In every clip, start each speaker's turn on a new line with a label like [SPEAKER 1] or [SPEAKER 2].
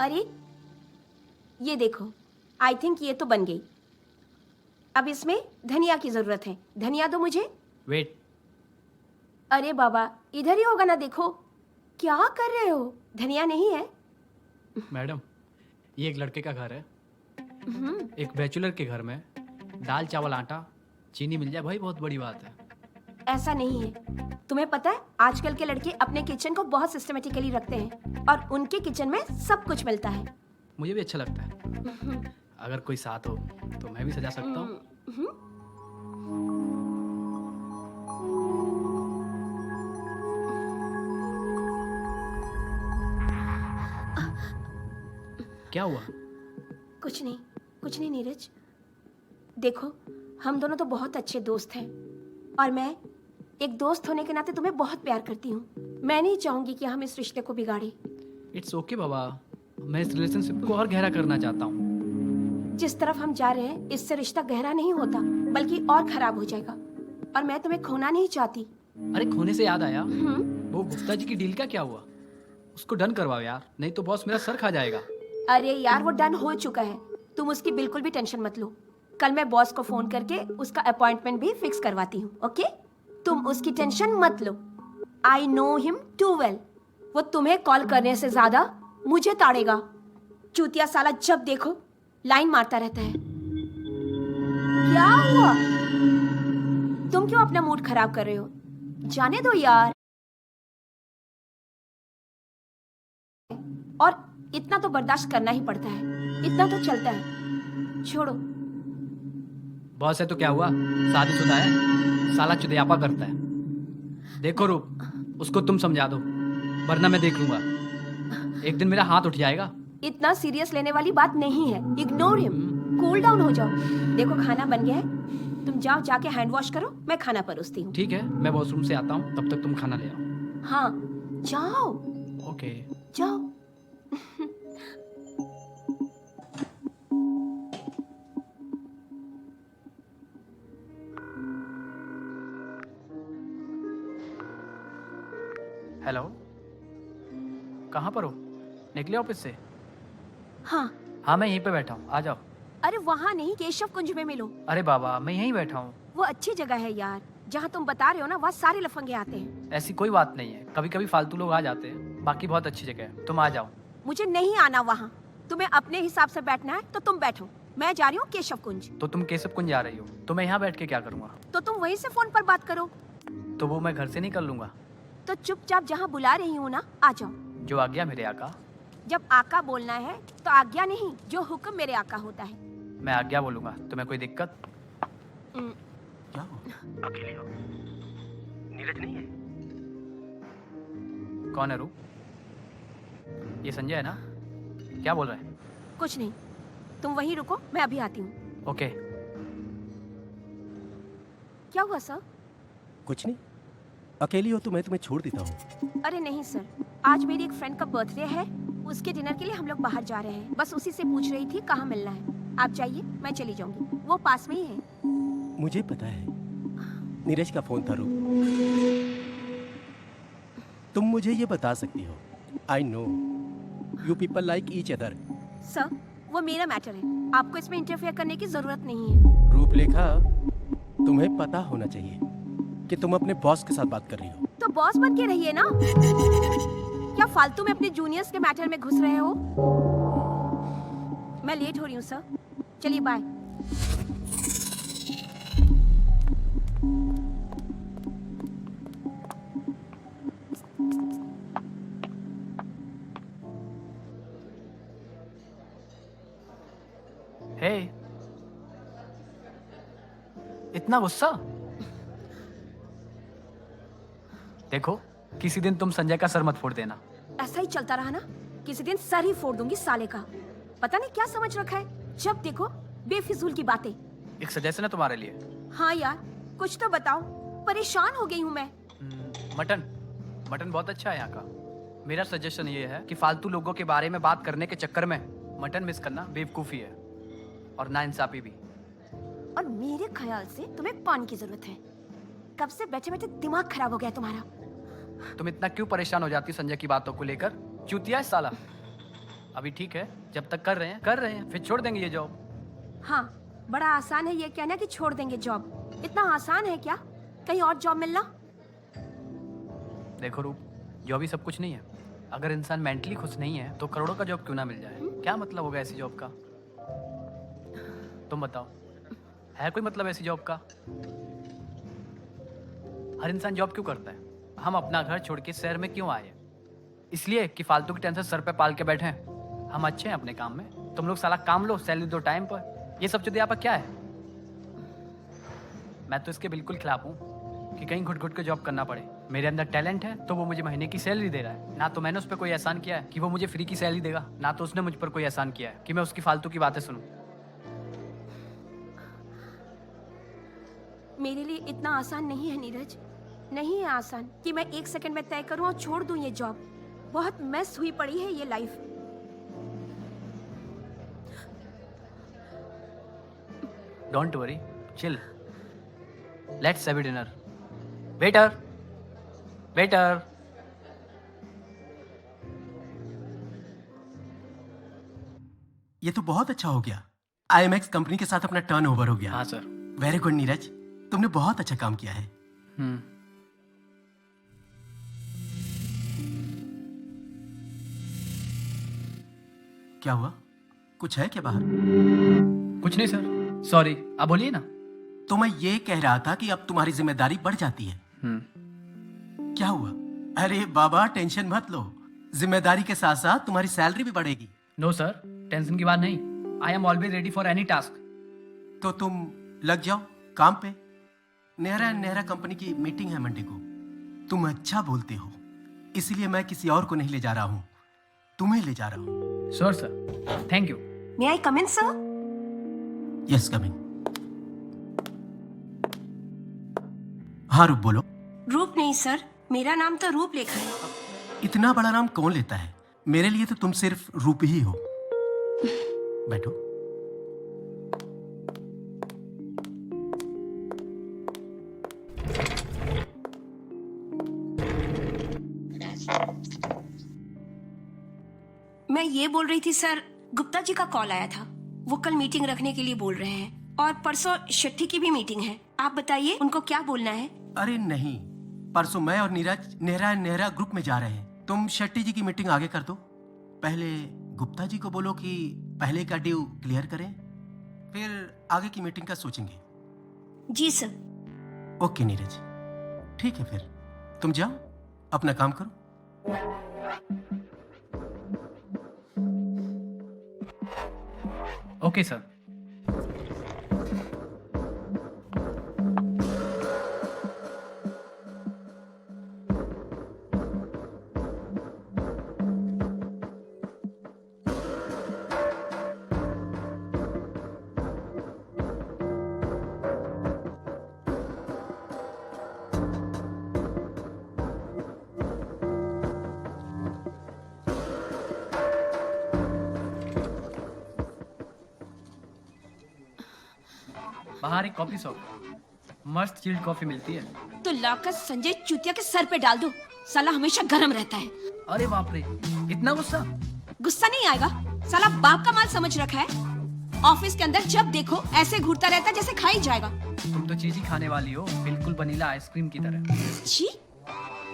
[SPEAKER 1] अरे ये देखो, आई थिंक ये तो बन गई। अब इसमें धनिया की जरूरत है। धनिया दो मुझे।
[SPEAKER 2] वेट।
[SPEAKER 1] अरे बाबा, इधर ही होगा ना, देखो। क्या कर रहे हो? धनिया नहीं है?
[SPEAKER 2] मैडम, ये एक लड़के का घर है। एक बैचलर के घर में दाल चावल आटा चीनी मिल जाए भाई, बहुत बड़ी बात है।
[SPEAKER 1] ऐसा नहीं है। तुम्हें पता है, आजकल के लड़के अपने किचन को बहुत सिस्टमेटिकली रखते हैं और उनके किचन में सब कुछ मिलता है।
[SPEAKER 2] मुझे भी अच्छा लगता है। अगर कोई साथ हो तो मैं भी सजा सकता हूँ। क्या हुआ?
[SPEAKER 1] कुछ नहीं नीरज। देखो, हम दोनों तो बहुत अच्छे दोस्त हैं और मैं एक दोस्त होने के नाते तुम्हें बहुत प्यार करती हूँ। मैं नहीं चाहूंगी कि हम इस रिश्ते को बिगाड़े।
[SPEAKER 2] इट्स ओके बाबा, मैं इस रिलेशनशिप को और गहरा करना चाहता हूँ।
[SPEAKER 1] जिस तरफ हम जा रहे हैं, इससे रिश्ता गहरा नहीं होता बल्कि और खराब हो जाएगा और मैं तुम्हें खोना नहीं चाहती।
[SPEAKER 2] अरे खोने से याद आया, वो गुप्ता जी की डील का क्या हुआ? उसको डन करवाओ यार, नहीं तो बॉस मेरा सर खा जाएगा।
[SPEAKER 1] अरे यार, वो डन हो चुका है। तुम उसकी बिल्कुल भी टेंशन मत लो। कल मैं बॉस को फोन करके उसका अपॉइंटमेंट भी फिक्स करवाती हूँ। ओके, तुम उसकी टेंशन मत लो। I know him too well. वो तुम्हें कॉल करने से ज्यादा मुझे ताड़ेगा। चूतिया साला जब देखो लाइन मारता रहता है। क्या हुआ? तुम क्यों अपना मूड खराब कर रहे हो? जाने दो यार। और इतना तो बर्दाश्त करना ही पड़ता है, इतना तो चलता है। छोड़ो।
[SPEAKER 2] बॉस है तो क्या हुआ, शादीशुदा है, साला चुदियापा करता है। देखो रूप, उसको तुम समझा दो, वरना मैं देख लूंगा। एक दिन मेरा हाथ उठ जाएगा।
[SPEAKER 1] इतना सीरियस लेने वाली बात नहीं है। Ignore him. कूल डाउन हो जाओ। देखो, खाना बन गया है, तुम जाओ, जाके हैंड वॉश करो, मैं खाना परोसती हूँ।
[SPEAKER 2] ठीक है, मैं वॉशरूम से आता हूँ, तब तक तुम खाना ले आओ।
[SPEAKER 1] हाँ, जाओ।
[SPEAKER 2] ओके।
[SPEAKER 1] जाओ।
[SPEAKER 2] हेलो, कहाँ पर हो? निकले ऑफिस से?
[SPEAKER 1] हाँ।
[SPEAKER 2] हाँ, मैं यहीं पे बैठा हूँ, आ जाओ।
[SPEAKER 1] अरे वहाँ नहीं, केशव कुंज में मिलो।
[SPEAKER 2] अरे बाबा, मैं यहीं बैठा हूँ।
[SPEAKER 1] वो अच्छी जगह है यार, जहाँ तुम बता रहे हो ना, वहाँ सारे लफंगे आते हैं।
[SPEAKER 2] ऐसी कोई बात नहीं है, कभी कभी फालतू लोग आ जाते हैं, बाकी बहुत अच्छी जगह है, तुम आ जाओ।
[SPEAKER 1] मुझे नहीं आना वहाँ। तुम्हें अपने हिसाब से बैठना है तो तुम बैठो। मैं जा रही हूँ केशव कुंज।
[SPEAKER 2] तो तुम केशव कुंज जा रही हो, तो मैं यहाँ बैठ के क्या करूँगा?
[SPEAKER 1] तो तुम वहीं से फोन पर बात करो।
[SPEAKER 2] तो वो मैं घर से नहीं कर लूंगा।
[SPEAKER 1] तो चुपचाप जहाँ बुला रही हूँ ना, आ जाओ।
[SPEAKER 2] जो आज्ञा मेरे आका।
[SPEAKER 1] जब आका बोलना है तो आज्ञा नहीं, जो हुक्म मेरे आका होता है।
[SPEAKER 2] मैं आज्ञा बोलूंगा, तुम्हें कोई दिक्कत?
[SPEAKER 3] क्या हो? अकेले हो? नीरज नहीं है?
[SPEAKER 2] कौन है रूप? ये संजय है ना? क्या बोल रहा है?
[SPEAKER 1] कुछ नहीं, तुम वहीं रुको, मैं अभी आती हूँ।
[SPEAKER 2] ओके।
[SPEAKER 1] क्या हुआ सर?
[SPEAKER 3] कुछ नहीं, अकेली हो तो मैं तुम्हें छोड़ देता हूँ।
[SPEAKER 1] अरे नहीं सर, आज मेरी एक फ्रेंड का बर्थडे है, उसके डिनर के लिए हम लोग बाहर जा रहे हैं। बस उसी से पूछ रही थी कहाँ मिलना है। आप जाइए, मैं चली जाऊंगी, वो पास में ही है।
[SPEAKER 3] मुझे पता है, नीरज का फोन था रूप। तुम मुझे ये बता सकती हो, I know you people like each other.
[SPEAKER 1] Sir, वो मेरा मैटर है, आपको इसमें इंटरफेयर करने की जरूरत नहीं है।
[SPEAKER 3] रूपलेखा, तुम्हें पता होना चाहिए कि तुम अपने बॉस के साथ बात कर रही हो।
[SPEAKER 1] तो बॉस बन के रहिए ना। क्या फालतू में अपने जूनियर्स के मैटर में घुस रहे हो? मैं लेट हो रही हूँ सर, चलिए बाय।
[SPEAKER 2] हे, इतना गुस्सा? देखो, किसी दिन तुम संजय का सर मत फोड़ देना।
[SPEAKER 1] ऐसा ही चलता रहा ना, किसी दिन सर ही फोड़ दूंगी साले का। पता नहीं क्या समझ रखा है, जब देखो बेफिजूल की बातें।
[SPEAKER 2] एक सजेशन है तुम्हारे लिए।
[SPEAKER 1] हाँ यार, कुछ तो बताओ, परेशान हो गई हूँ मैं।
[SPEAKER 2] मटन मटन बहुत अच्छा है यहाँ का। मेरा सजेशन ये है कि फालतू लोगों के बारे में बात करने के चक्कर में मटन मिस करना बेवकूफ़ी है और नाइंसाफी भी।
[SPEAKER 1] और मेरे ख्याल से तुम्हें पानी की जरूरत है। कब से बैठे बैठे दिमाग खराब हो गया तुम्हारा।
[SPEAKER 2] तुम इतना क्यों परेशान हो जाती हो संजय की बातों को लेकर? चूतिया है साला। अभी ठीक है, जब तक कर रहे हैं, फिर छोड़ देंगे ये जॉब।
[SPEAKER 1] हाँ, बड़ा आसान है ये कहना कि छोड़ देंगे जॉब। इतना आसान है क्या कहीं और जॉब मिलना?
[SPEAKER 2] देखो रूप, जॉब ही सब कुछ नहीं है। अगर इंसान मेंटली खुश नहीं है तो करोड़ों का जॉब क्यों ना मिल जाए? क्या मतलब होगा ऐसी जॉब का? तुम बताओ, है कोई मतलब ऐसी जॉब का? हर इंसान जॉब क्यों करता है? हम अपना घर छोड़ के शहर में क्यों आए? इसलिए कि फालतू की टेंशन सर पे पाल के बैठे हैं। हम अच्छे हैं अपने काम में, तुम लोग साला काम लो, सैलरी दो टाइम पर। ये सब चीज़ें यहाँ पर क्या है? मैं तो इसके बिल्कुल खिलाफ हूँ कि कहीं घुट घुट के जॉब करना पड़े। मेरे अंदर टैलेंट है तो वो मुझे महीने की सैलरी दे रहा है। ना तो मैंने उस पर कोई एहसान किया है कि वो मुझे फ्री की सैलरी देगा, ना तो उसने मुझ पर कोई एहसान किया है कि मैं उसकी फालतू की बातें सुनूं।
[SPEAKER 1] मेरे लिए इतना आसान नहीं है नीरज, नहीं है आसान कि मैं 1 सेकंड में तय करूं और छोड़ दूं ये जॉब। बहुत मेस हुई पड़ी है ये life.
[SPEAKER 2] Don't worry, chill, let's have dinner. Waiter, waiter.
[SPEAKER 3] ये तो बहुत अच्छा हो गया। IMX कंपनी के साथ अपना टर्न ओवर हो गया।
[SPEAKER 2] हाँ सर।
[SPEAKER 3] वेरी गुड नीरज, तुमने बहुत अच्छा काम किया है। क्या हुआ? कुछ है क्या बाहर?
[SPEAKER 2] कुछ नहीं सर, सॉरी, आप बोलिए ना।
[SPEAKER 3] तो मैं ये कह रहा था कि अब तुम्हारी जिम्मेदारी बढ़ जाती है। क्या हुआ? अरे बाबा, टेंशन मत लो, जिम्मेदारी के साथ साथ तुम्हारी सैलरी भी बढ़ेगी।
[SPEAKER 2] नो सर, टेंशन की बात नहीं। I am always ready for any task.
[SPEAKER 3] तो तुम लग जाओ काम पे। नेहरा एंड नेहरा कंपनी की मीटिंग है मंडे को। तुम अच्छा बोलते हो, इसलिए मैं किसी और को नहीं ले जा रहा हूँ, तुम्हें ले जा रहा हूँ।
[SPEAKER 2] Sure sir, thank you.
[SPEAKER 1] May I come in sir?
[SPEAKER 3] Yes, coming. हाँ रूप, बोलो।
[SPEAKER 1] रूप नहीं सर, मेरा नाम तो रूप लेखा है।
[SPEAKER 3] इतना बड़ा नाम कौन लेता है? मेरे लिए तो तुम सिर्फ रूप ही हो। बैठो।
[SPEAKER 1] मैं ये बोल रही थी सर, गुप्ता जी का कॉल आया था। वो कल मीटिंग रखने के लिए बोल रहे हैं और परसों शेट्टी की भी मीटिंग है। आप बताइए उनको क्या बोलना है?
[SPEAKER 3] अरे नहीं, परसों मैं और नीरज नेहरा एंड नेहरा ग्रुप में जा रहे हैं। तुम शेट्टी जी की मीटिंग आगे कर दो। पहले गुप्ता जी को बोलो कि पहले का ड्यू क्लियर करें, फिर आगे की मीटिंग का सोचेंगे।
[SPEAKER 1] जी सर।
[SPEAKER 3] ओके नीरज, ठीक है, फिर तुम जाओ, अपना काम करो।
[SPEAKER 2] Okay sir. बाहर एक कॉफी शॉप, मस्त चिल्ड कॉफी मिलती है।
[SPEAKER 1] तो लाकर संजय चूतिया के सर पे डाल दो, साला हमेशा गर्म रहता है।
[SPEAKER 2] अरे बाप रे, इतना गुस्सा?
[SPEAKER 1] गुस्सा नहीं आएगा, साला बाप का माल समझ रखा है। ऑफिस के अंदर जब देखो ऐसे घूरता रहता है जैसे खा ही जाएगा।
[SPEAKER 2] तुम तो चीज ही खाने वाली हो, बिल्कुल वनीला आइसक्रीम की तरह।
[SPEAKER 1] छी,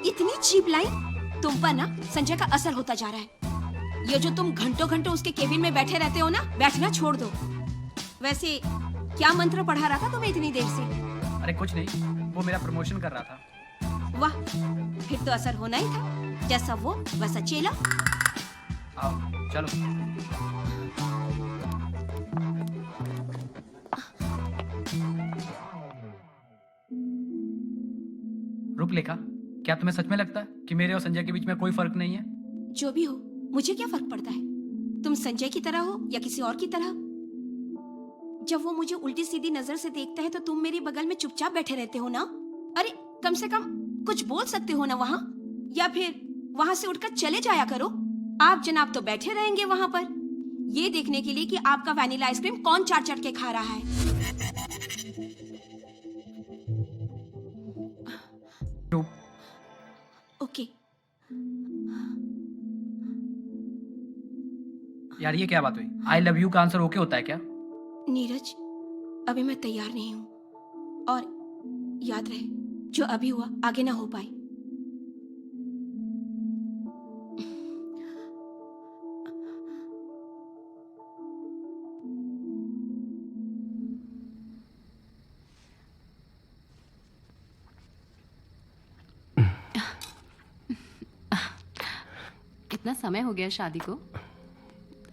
[SPEAKER 1] इतनी चीप लाइन। तुम पर ना संजय का असर होता जा रहा है। ये जो तुम घंटों घंटों उसके केबिन में बैठे रहते हो ना, बैठना छोड़ दो। वैसे क्या मंत्र पढ़ा रहा था तुम्हें इतनी देर से?
[SPEAKER 2] अरे कुछ नहीं, वो मेरा प्रमोशन कर रहा था।
[SPEAKER 1] वाह, फिर तो असर होना ही था। जैसा वो वैसा चेला।
[SPEAKER 2] आओ चलो। रूपलेखा, क्या तुम्हें सच में लगता है कि मेरे और संजय के बीच में कोई फर्क नहीं है?
[SPEAKER 1] जो भी हो, मुझे क्या फर्क पड़ता है? तुम संजय की तरह हो या किसी और की तरह। जब वो मुझे उल्टी सीधी नजर से देखता है तो तुम मेरे बगल में चुपचाप बैठे रहते हो ना। अरे कम से कम कुछ बोल सकते हो ना वहाँ, या फिर वहाँ से उठकर चले जाया करो। आप जनाब तो बैठे रहेंगे वहाँ पर, ये देखने के लिए कि आपका वैनिला आइसक्रीम कौन चाट चाट के खा रहा है। ओके।
[SPEAKER 2] यार ये क्या बात हुई? आई लव यू का आंसर ओके होता है क्या?
[SPEAKER 1] नीरज, अभी मैं तैयार नहीं हूँ और याद रहे जो अभी हुआ आगे ना हो पाए।
[SPEAKER 4] इतना समय हो गया शादी को,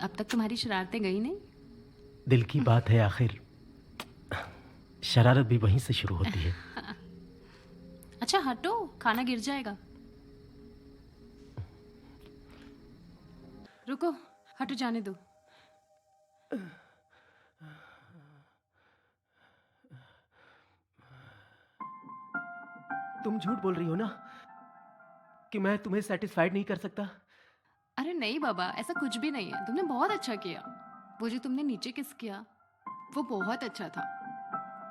[SPEAKER 4] अब तक तुम्हारी शरारतें गई नहीं?
[SPEAKER 3] दिल की बात है, आखिर शरारत भी वहीं से शुरू होती है।
[SPEAKER 4] अच्छा हटो, खाना गिर जाएगा। रुको, हटो, जाने दो।
[SPEAKER 3] तुम झूठ बोल रही हो ना कि मैं तुम्हें सेटिस्फाइड नहीं कर सकता?
[SPEAKER 4] अरे नहीं बाबा, ऐसा कुछ भी नहीं है। तुमने बहुत अच्छा किया। वो जो तुमने नीचे किस किया वो बहुत अच्छा था।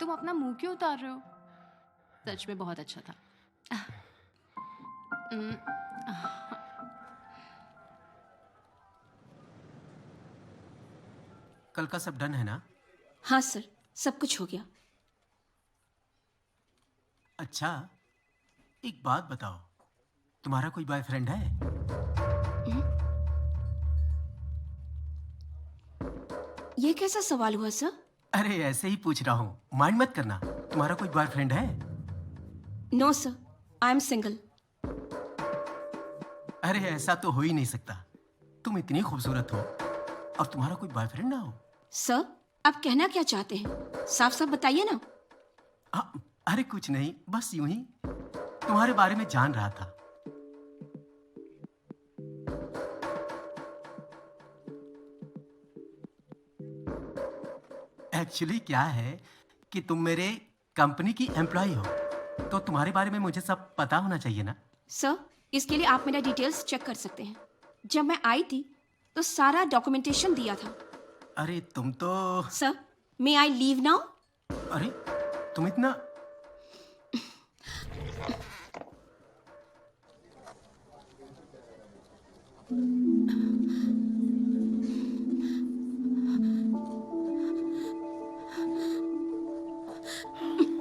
[SPEAKER 4] तुम अपना मुंह क्यों उतार रहे हो? सच में बहुत अच्छा था।
[SPEAKER 3] कल का सब डन है ना?
[SPEAKER 1] हाँ सर, सब कुछ हो गया।
[SPEAKER 3] अच्छा, एक बात बताओ, तुम्हारा कोई बॉयफ्रेंड है?
[SPEAKER 1] ये कैसा सवाल हुआ सर?
[SPEAKER 3] अरे ऐसे ही पूछ रहा हूँ, माइंड मत करना। तुम्हारा कोई बॉयफ्रेंड है?
[SPEAKER 1] No sir, I am single.
[SPEAKER 3] अरे ऐसा तो हो ही नहीं सकता। तुम इतनी खूबसूरत हो और तुम्हारा कोई बॉयफ्रेंड ना हो।
[SPEAKER 1] सर, आप कहना क्या चाहते हैं? साफ साफ बताइए ना।
[SPEAKER 3] अरे कुछ नहीं, बस यूं ही तुम्हारे बारे में जान रहा था। एक्चुअली क्या है कि तुम मेरे कंपनी की एम्प्लॉय हो, तो तुम्हारे बारे में मुझे सब पता होना चाहिए ना।
[SPEAKER 1] सर, इसके लिए आप मेरा डिटेल्स चेक कर सकते हैं। जब मैं आई थी तो सारा डॉक्यूमेंटेशन दिया था।
[SPEAKER 3] अरे तुम तो...
[SPEAKER 1] sir, may I leave now?
[SPEAKER 3] अरे तुम इतना...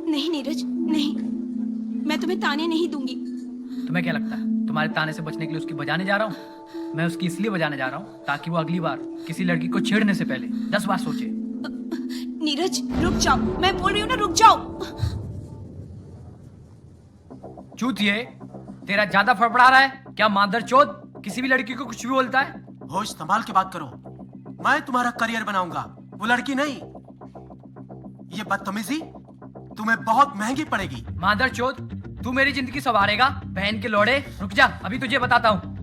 [SPEAKER 1] नहीं नीरज, नहीं, मैं तुम्हें ताने नहीं दूंगी।
[SPEAKER 2] तुम्हें क्या लगता है तुम्हारे ताने से बचने के लिए उसकी बजाने जा रहा हूँ? मैं उसकी इसलिए बजाने जा रहा हूँ ताकि वो अगली बार किसी लड़की को छेड़ने से पहले 10 बार सोचे।
[SPEAKER 1] नीरज रुक जाओ, मैं बोल रही हूँ ना, रुक जाओ।
[SPEAKER 2] चूतिए, तेरा ज्यादा फड़फड़ा रहा है क्या? मादरचोद, किसी भी लड़की को कुछ भी बोलता है।
[SPEAKER 3] होश संभाल के बात करो। मैं तुम्हारा करियर बनाऊंगा, वो लड़की नहीं। ये बदतमीजी तुम्हें बहुत महंगी पड़ेगी।
[SPEAKER 2] मादरचोद, तू मेरी जिंदगी संवारेगा? बहन के लोड़े, रुक जा, अभी तुझे बताता हूँ।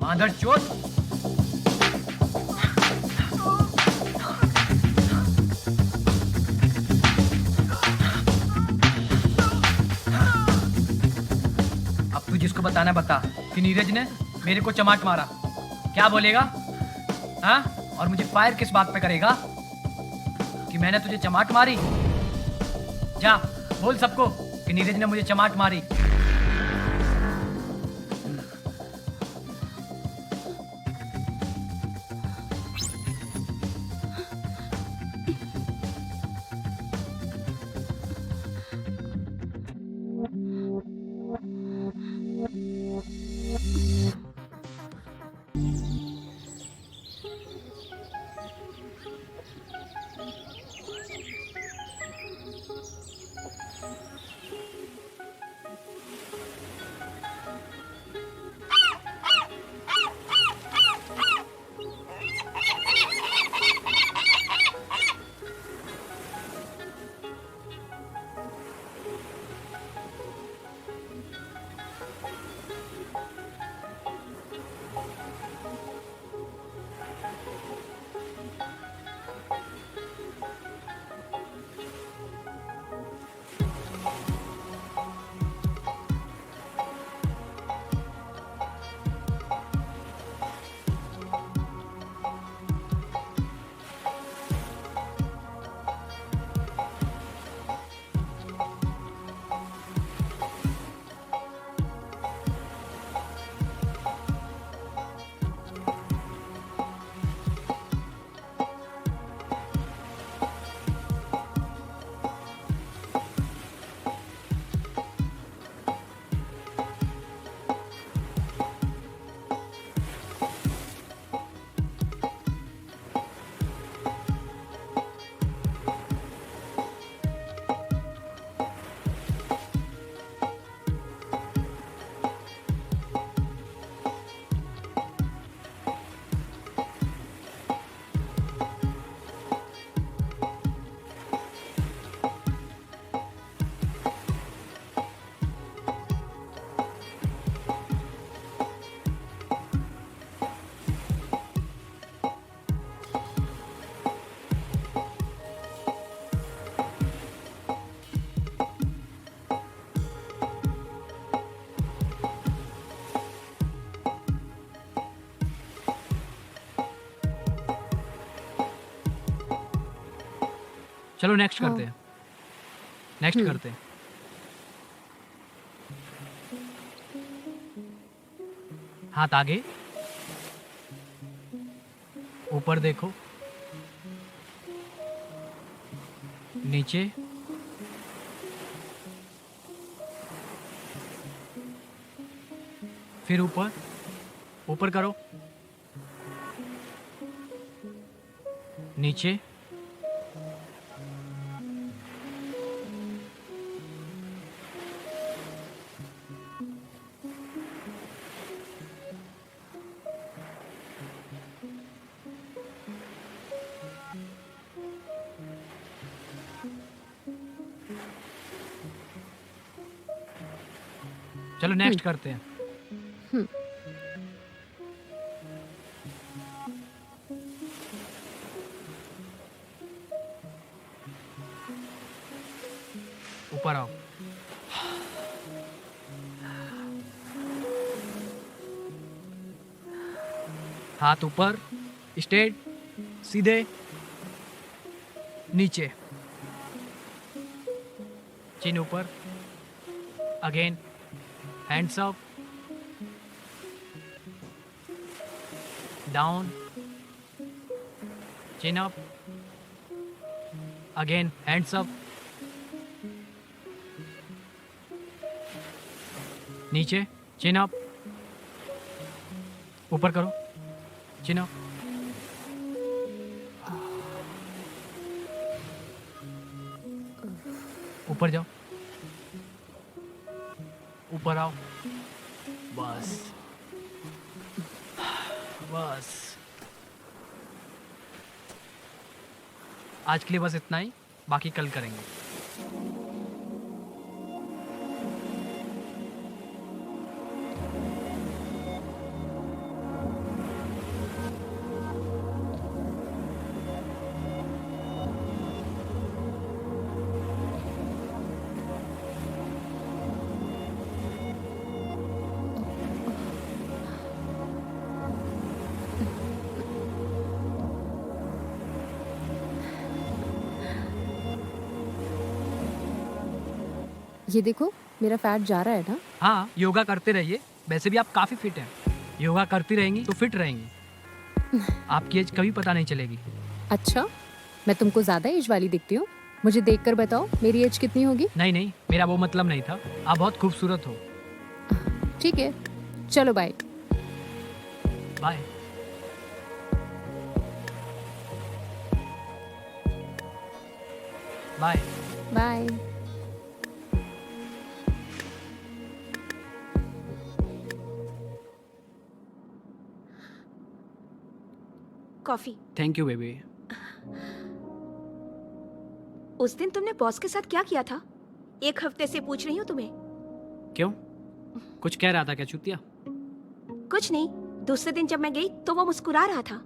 [SPEAKER 2] मादरचोद, अब तू जिसको बताना बता कि नीरज ने मेरे को चमाट मारा। क्या बोलेगा? हाँ? और मुझे फायर किस बात पे करेगा? कि मैंने तुझे चमाट मारी? जा बोल सबको कि नीरज ने मुझे चमाट मारी। चलो नेक्स्ट
[SPEAKER 4] हाँ।
[SPEAKER 2] करते हैं, नेक्स्ट करते हैं। हाथ आगे, ऊपर देखो, नीचे, फिर ऊपर, ऊपर करो, नीचे, चलो नेक्स्ट करते हैं। ऊपर आओ, हाथ ऊपर, स्ट्रेट, सीधे, नीचे, चिन ऊपर, अगेन, हैंड्स अप, डाउन, चिन अप, अगेन, हैंड्स अप, नीचे, चिन अप, ऊपर करो, चिन अप, ऊपर जाओ, ऊपर आओ, बस बस, आज के लिए बस इतना ही, बाकी कल करेंगे।
[SPEAKER 5] ये देखो मेरा फैट जा रहा है ना।
[SPEAKER 2] हाँ, योगा करते रहिए, वैसे भी आप काफ़ी फिट हैं। योगा करती रहेंगी तो फिट रहेंगी, आपकी एज कभी पता नहीं चलेगी।
[SPEAKER 5] अच्छा, मैं तुमको ज़्यादा एज वाली दिखती हूँ? मुझे देखकर बताओ मेरी एज कितनी होगी।
[SPEAKER 2] नहीं नहीं, मेरा वो मतलब नहीं था, आप बहुत खूबसूरत हो।
[SPEAKER 5] ठीक है, चलो bye.
[SPEAKER 2] Bye. Bye.
[SPEAKER 5] Bye.
[SPEAKER 1] Coffee.
[SPEAKER 2] Thank you baby.
[SPEAKER 1] उस दिन तुमने बॉस के साथ क्या किया था? 1 हफ्ते से पूछ रही हूँ तुम्हें।
[SPEAKER 2] क्यों, कुछ कह रहा था क्या चूतिया?
[SPEAKER 1] कुछ नहीं, दूसरे दिन जब मैं गई तो वो मुस्कुरा रहा था।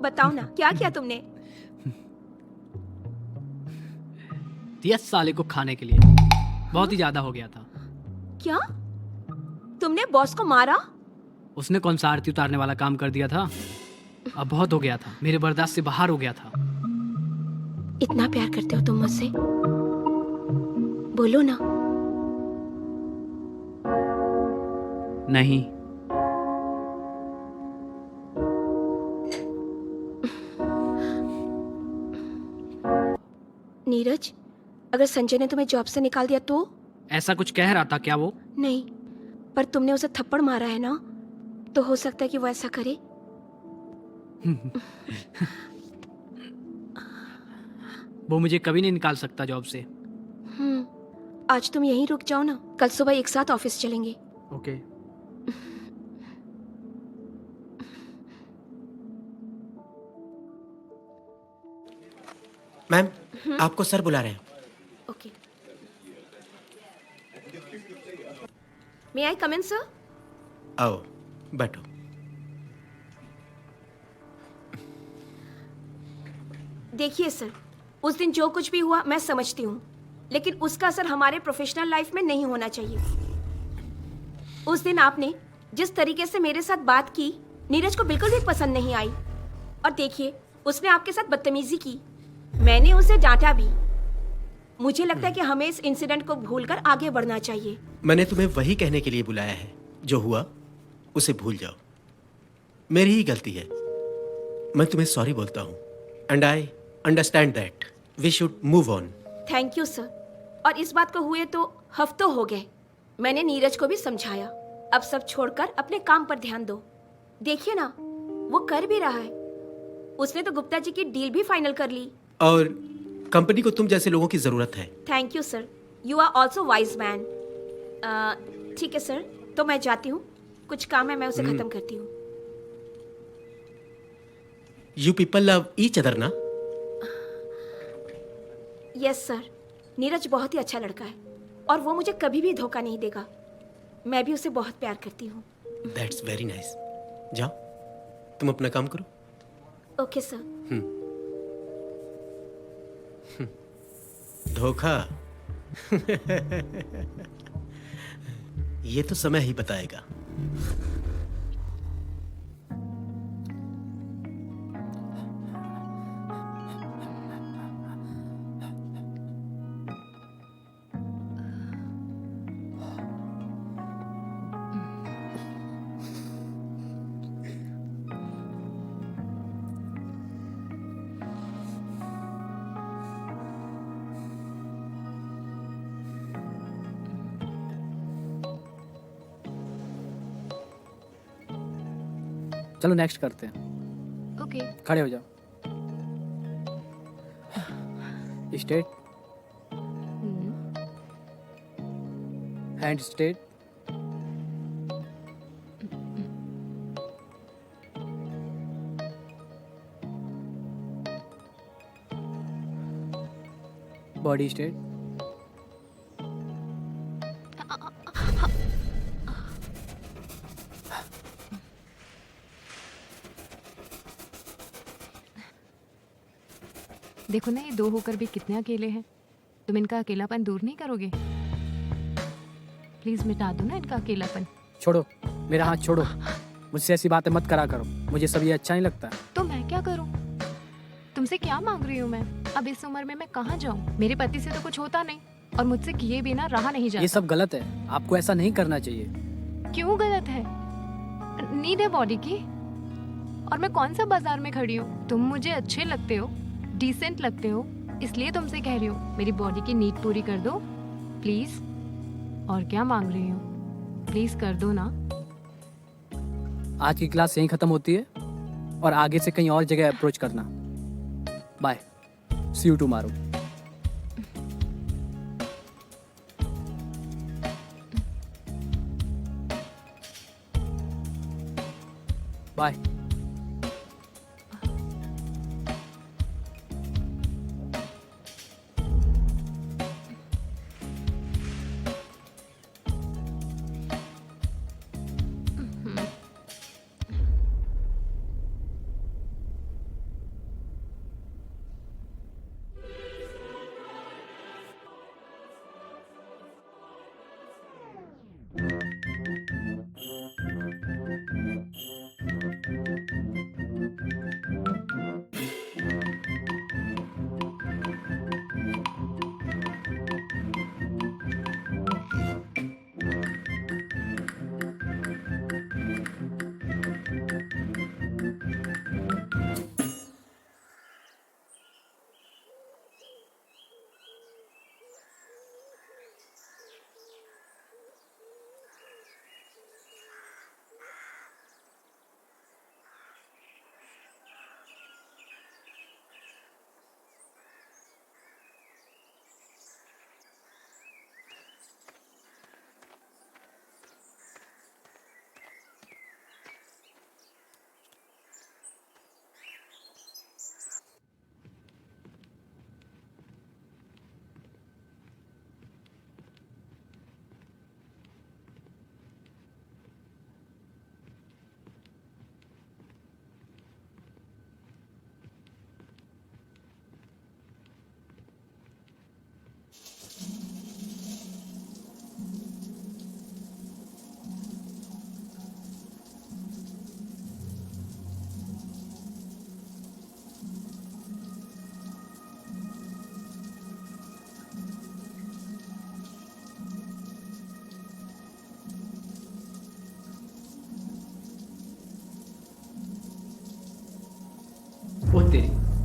[SPEAKER 1] बताओ ना, क्या किया तुमने?
[SPEAKER 2] दिया साले को खाने के लिए, बहुत ही ज्यादा हो गया था।
[SPEAKER 1] क्या तुमने बॉस को मारा?
[SPEAKER 2] उसने कौन सा आरती उतारने वाला काम कर दिया था। अब बहुत हो गया था, मेरे बर्दाश्त से बाहर हो गया था।
[SPEAKER 1] इतना प्यार करते हो तुम मुझसे? बोलो ना।
[SPEAKER 2] नहीं।
[SPEAKER 1] नीरज, अगर संजय ने तुम्हें जॉब से निकाल दिया तो?
[SPEAKER 2] ऐसा कुछ कह रहा था क्या वो?
[SPEAKER 1] नहीं, पर तुमने उसे थप्पड़ मारा है ना, तो हो सकता है कि वो ऐसा करे।
[SPEAKER 2] वो मुझे कभी नहीं निकाल सकता जॉब से।
[SPEAKER 1] आज तुम यहीं रुक जाओ ना, कल सुबह एक साथ ऑफिस चलेंगे।
[SPEAKER 2] ओके।
[SPEAKER 3] मैम, आपको सर बुला रहे हैं।
[SPEAKER 1] ओके। मे आई कम इन सर?
[SPEAKER 3] आओ, बैठो।
[SPEAKER 1] देखिए सर, उस दिन जो कुछ भी हुआ मैं समझती हूँ, लेकिन उसका असर हमारे प्रोफेशनल लाइफ में नहीं होना चाहिए। उस दिन आपने जिस तरीके से मेरे साथ बात की, नीरज को बिल्कुल भी पसंद नहीं आई। और देखिए, उसने आपके साथ बदतमीजी की। मैंने उसे डांटा भी। मुझे लगता है कि हमें इस इंसिडेंट को भूलकर आगे बढ़ना चाहिए।
[SPEAKER 3] मैंने तुम्हें वही कहने के लिए बुलाया है, जो हुआ उसे भूल जाओ। मेरी ही गलती है। मैं तुम्हें सॉरी बोलता हूँ and I understand that we should move on.
[SPEAKER 1] Thank you sir. और इस बात को हुए तो हफ्तों हो गए। मैंने नीरज को भी समझाया। अब सब छोड़कर अपने काम पर ध्यान दो। देखिए ना, वो कर भी रहा है। उसने तो गुप्ता जी की डील भी फाइनल कर ली।
[SPEAKER 3] और कंपनी को तुम जैसे लोगों की जरूरत है।
[SPEAKER 1] Thank you sir, you are also wise man. ठीक है सर, तो मैं जाती हूँ। कुछ काम है, मैं उसे खत्म करती हूँ।
[SPEAKER 3] You people love each other ना?
[SPEAKER 1] यस सर, नीरज बहुत ही अच्छा लड़का है और वो मुझे कभी भी धोखा नहीं देगा। मैं भी उसे बहुत प्यार करती हूँ।
[SPEAKER 3] That's very nice. जाओ, तुम अपना काम करो।
[SPEAKER 1] Okay sir.
[SPEAKER 3] धोखा ये तो समय ही बताएगा।
[SPEAKER 2] चलो नेक्स्ट करते हैं।
[SPEAKER 4] ओके।
[SPEAKER 2] खड़े हो जाओ। Straight, hand straight, body straight,
[SPEAKER 4] देखो ना, ये दो होकर भी कितने अकेले हैं। तुम इनका अकेलापन दूर नहीं करोगे? प्लीज मिटा दो ना इनका अकेलापन।
[SPEAKER 2] छोड़ो मेरा हाथ, छोड़ो। मुझसे ऐसी बातें मत करा करो, मुझे सब ये अच्छा नहीं लगता।
[SPEAKER 4] तो मैं क्या करूं? तुमसे क्या मांग रही हूँ मैं? अब इस उम्र में मैं कहाँ जाऊँ? मेरे पति से तो कुछ होता नहीं और मुझसे किए बिना रहा नहीं जाता।
[SPEAKER 2] ये सब गलत है, आपको ऐसा नहीं करना चाहिए।
[SPEAKER 4] क्यों गलत है? नीड है बॉडी की। और मैं कौन सा बाजार में खड़ी हूँ? तुम मुझे अच्छे लगते हो, डिसेंट लगते हो, इसलिए तुमसे कह रही हूँ मेरी बॉडी की नीड पूरी कर दो प्लीज। और क्या मांग रही हूँ? प्लीज कर दो ना।
[SPEAKER 2] आज की क्लास यहीं खत्म होती है और आगे से कहीं और जगह अप्रोच करना। Bye, see you tomorrow. Bye.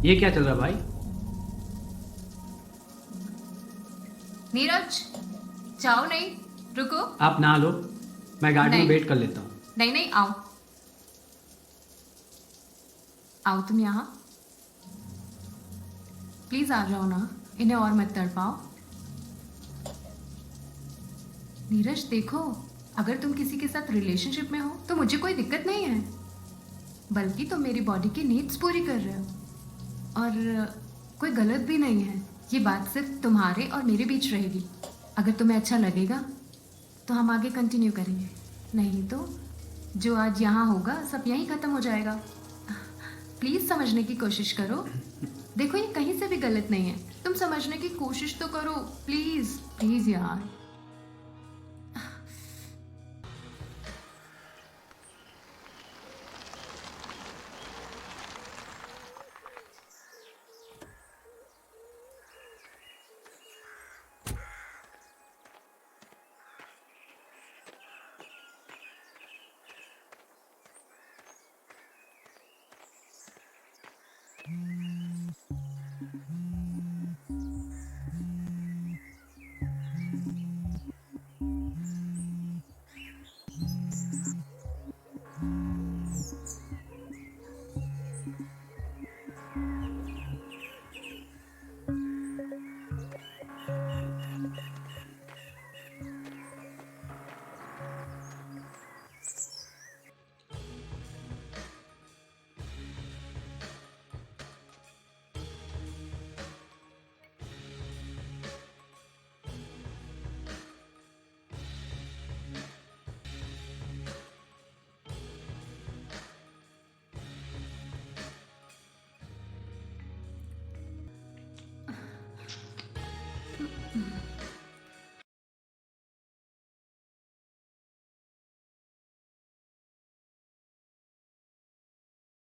[SPEAKER 2] ये क्या चल रहा भाई?
[SPEAKER 4] नीरज, जाओ नहीं, रुको।
[SPEAKER 2] आप नहा लो, मैं गार्डन में
[SPEAKER 4] नहीं।
[SPEAKER 2] वेट कर लेता हूँ।
[SPEAKER 4] नहीं नहीं, आओ आओ तुम यहाँ, प्लीज आ जाओ ना, इन्हें और मत तड़पाओ। नीरज देखो, अगर तुम किसी के साथ रिलेशनशिप में हो तो मुझे कोई दिक्कत नहीं है, बल्कि तुम मेरी बॉडी की नीड्स पूरी कर रहे हो और कोई गलत भी नहीं है। ये बात सिर्फ तुम्हारे और मेरे बीच रहेगी। अगर तुम्हें अच्छा लगेगा तो हम आगे कंटिन्यू करेंगे, नहीं तो जो आज यहाँ होगा सब यहीं ख़त्म हो जाएगा। प्लीज़ समझने की कोशिश करो। देखो ये कहीं से भी गलत नहीं है, तुम समझने की कोशिश तो करो, प्लीज़ प्लीज़ यार।